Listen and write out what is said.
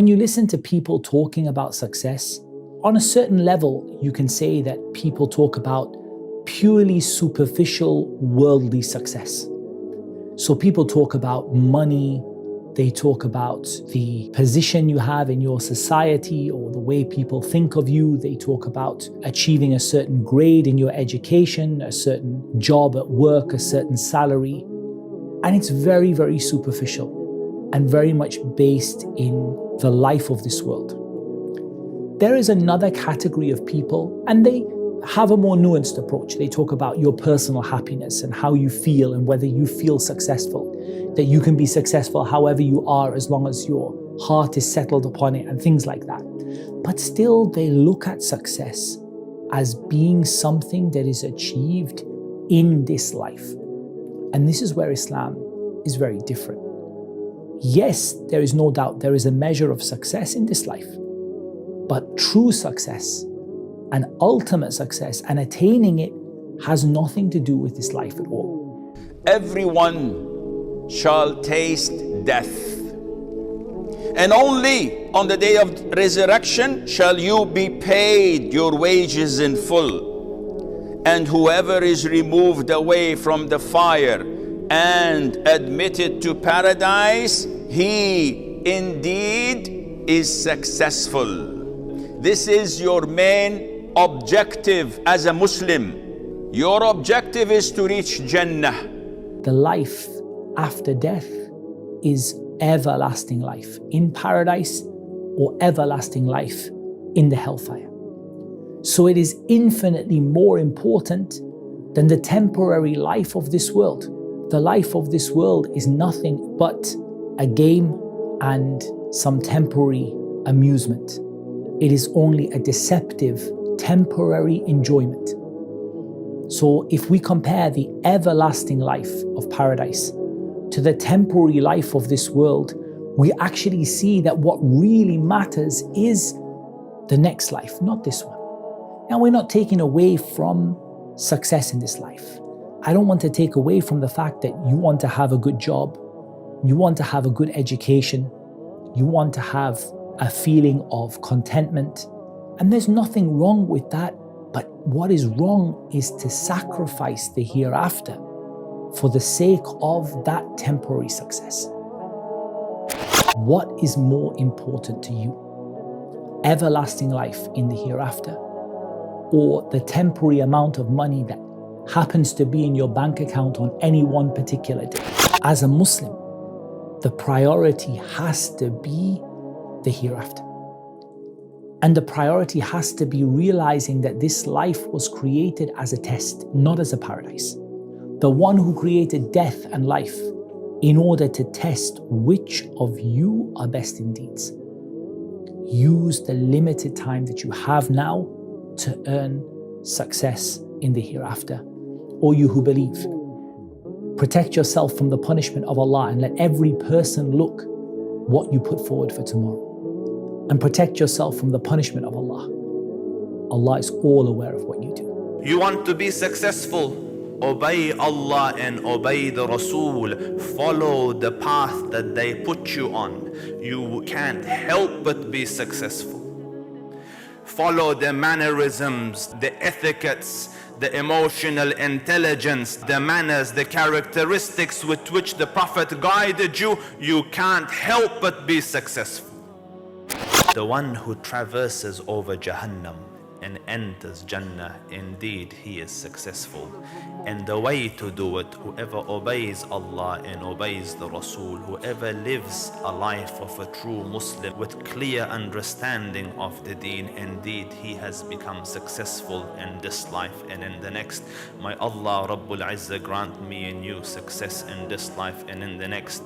When you listen to people talking about success, on a certain level, you can say that people talk about purely superficial worldly success. So people talk about money, they talk about the position you have in your society or the way people think of you. They talk about achieving a certain grade in your education, a certain job at work, a certain salary. And it's very, very superficial and very much based in the life of this world. There is another category of people, and they have a more nuanced approach. They talk about your personal happiness and how you feel and whether you feel successful, that you can be successful however you are as long as your heart is settled upon it and things like that. But still, they look at success as being something that is achieved in this life. And this is where Islam is very different. Yes, there is no doubt there is a measure of success in this life, but true success and ultimate success and attaining it has nothing to do with this life at all. Everyone shall taste death, and only on the day of resurrection shall you be paid your wages in full. And whoever is removed away from the fire and admitted to paradise, he indeed is successful. This is your main objective as a Muslim. Your objective is to reach Jannah. The life after death is everlasting life in paradise or everlasting life in the hellfire. So it is infinitely more important than the temporary life of this world. The life of this world is nothing but a game and some temporary amusement. It is only a deceptive, temporary enjoyment. So if we compare the everlasting life of paradise to the temporary life of this world, we actually see that what really matters is the next life, not this one. Now, we're not taking away from success in this life. I don't want to take away from the fact that you want to have a good job, you want to have a good education, you want to have a feeling of contentment, and there's nothing wrong with that. But what is wrong is to sacrifice the hereafter for the sake of that temporary success. What is more important to you? Everlasting life in the hereafter, or the temporary amount of money that happens to be in your bank account on any one particular day? As a Muslim, the priority has to be the hereafter. And the priority has to be realizing that this life was created as a test, not as a paradise. The one who created death and life in order to test which of you are best in deeds. Use the limited time that you have now to earn success in the hereafter. O you who believe, protect yourself from the punishment of Allah and let every person look what you put forward for tomorrow. And protect yourself from the punishment of Allah. Allah is all aware of what you do. You want to be successful? Obey Allah and obey the Rasul. Follow the path that they put you on. You can't help but be successful. Follow the mannerisms, the etiquettes, the emotional intelligence, the manners, the characteristics with which the Prophet guided you. You can't help but be successful. The one who traverses over Jahannam and enters Jannah, indeed he is successful. And the way to do it, whoever obeys Allah and obeys the Rasul, whoever lives a life of a true Muslim with clear understanding of the deen, indeed he has become successful in this life and in the next. May Allah Rabbul Izzah grant me and you success in this life and in the next.